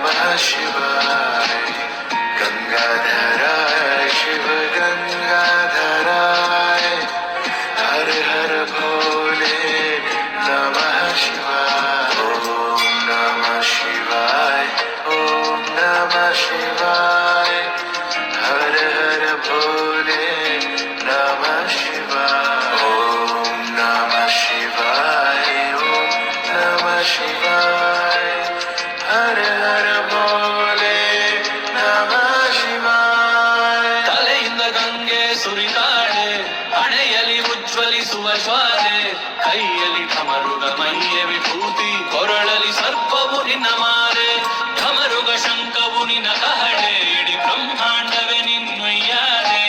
शिवाय गंगाधराय शिव गंगाधराय हर हर भोले नमः शिवाय ओम नमः शिवाय ओम नमः शिवाय हर हर भोले नमः शिवाय ओम नमः शिवाय ओम नमः शिवाय हर हर भोले नमः शिवाय ತಲೆಯಿಂದ ಗಂಗೆ ಸುರಿತಾಳೆ, ಹಣೆಯಲ್ಲಿ ಉಜ್ವಲಿಸುವ ಜ್ವಾಲೆ, ಕೈಯಲ್ಲಿ ಢಮರುಗ ಮೈಯ ವಿಭೂತಿ, ಕೊರಳಲಿ ಸರ್ಪವು ನಿನ್ನ ಮಾಲೆ, ಢಮರುಗ ಶಂಖವು ನಿನ್ನ ಕಹಳೆ, ಇಡೀ ಬ್ರಹ್ಮಾಂಡವೇ ನಿನ್ನೊಯ್ಯಾಲೆ,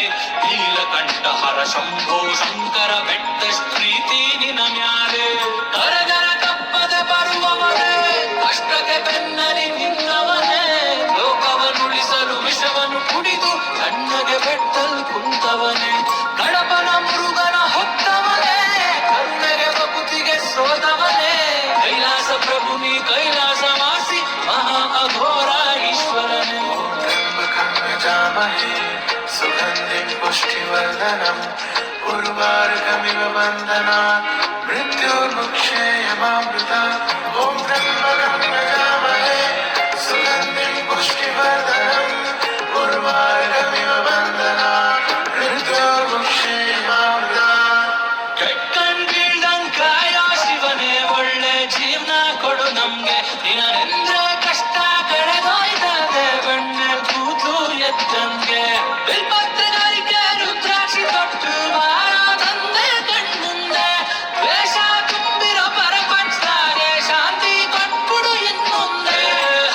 ನೀಲಕಂಠಹರ ಶಂಭೋ ಶಂಕರ ಬೆಟ್ಟಷ್ಟು ಪ್ರೀತಿ ನಿನ್ನ ಮ್ಯಾಲೆ, ಕರಗರ ತಪ್ಪದ ಬರುವವನೇ, ಕಷ್ಟಕ್ಕೆ ಬೆನ್ನಲಿ ನಿನ್ನವನೇ, ಲೋಕವನ್ನುಳಿಸಲು ವಿಷವನ್ನು ಕುಡಿದು ಕಣ್ಣಗೆ ಬೆಟ್ಟಲು ಕುಂತವನೇ, ಗಣಪನ ಮುರುಗನ ಹೊತ್ತವನೇ, ಕರುಣೆಗೆ ಬಕುತಿಗೆ ಸೋತವನೇ, ಕೈಲಾಸ ಪ್ರಭು ನೀ ಕೈಲಾಸವಾಸಿ ಮಹಾ ಅಘೋರ ಈಶ್ವರನೇ. त्र्यम्बकं यजामहे सुगन्धिं पुष्टिवर्धनम् उर्वारुकमिव बन्धनात् मृत्युर्मुक्षेयमामृतात् ॐ त्र्यम्बकं यजामहे सुगन्धिं पुष्टिवर्धनम् उर्वारुकमिव बन्धनात् मृत्युर्मुक्षेयमामृतात् ಕೆಟ್ಟನ್ ಬೀಳ್ದಂಗ್ ಕಾಯೋ ಶಿವನೇ, ಒಳ್ಳೆ ಜೀವನ ಕೊಡು ನಮ್ಗೆ, ದಿನನೆಂದ್ರೆ ಕಷ್ಟ ಕಳೆದೋಯ್ತದೆ, ಬೆಣ್ಣೆಲ್ ಕೂತು ಎದ್ದಂಗೆ, ಬಿಲ್ಪತ್ರೆಗಾರಿಕೆ ರುದ್ರಾಕ್ಷಿ ತೊಟ್ಟು ಬಾರ ತಂದೆ ಕಣ್ಮುಂದೆ, ದ್ವೇಷ ತುಂಬಿರೋ ಪರಪಂಚದಾಗೆ ಶಾಂತಿ ಕೊಟ್ಬಿಡು ಇನ್ಮುಂದೆ,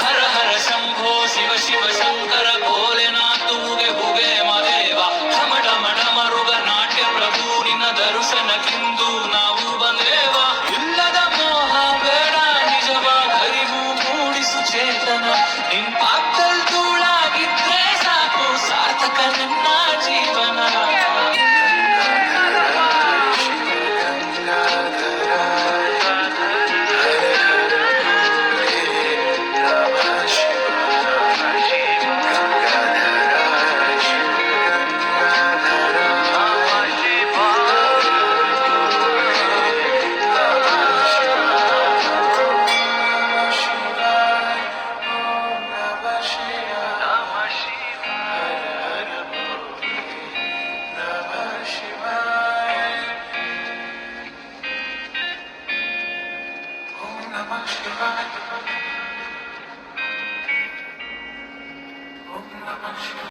ಹರ ಹರ ಶಂಭೋ ಶಿವ ಶಿವ ಶಂಕರ ಭೋಲೆನಾಥ್ ಹೂಗೆ ಹುಗೆ ಮದೇವ, ಢಮ ಢಮ ಢಮರುಗ ನಾಟ್ಯ ಪ್ರಭು ನಿನ್ನ ದರ್ಶನಕ್ಕಿಂದು ನಾವು ಬಂದೇವ, ಇಲ್ಲದ ಮೋಹ ಬೇಡ ನಿಜವ ಅರಿವು ಮೂಡಿಸು ಚೇತನ, ನಿನ್ ಪಾಕ್ದಲ್ ಧೂಳಾಗಿದ್ರೆ ಸಾಕು ಸಾರ್ಥಕ ನನ್ನ ಜೀವನ. Namah Shivaya. Om Namah Shivaya.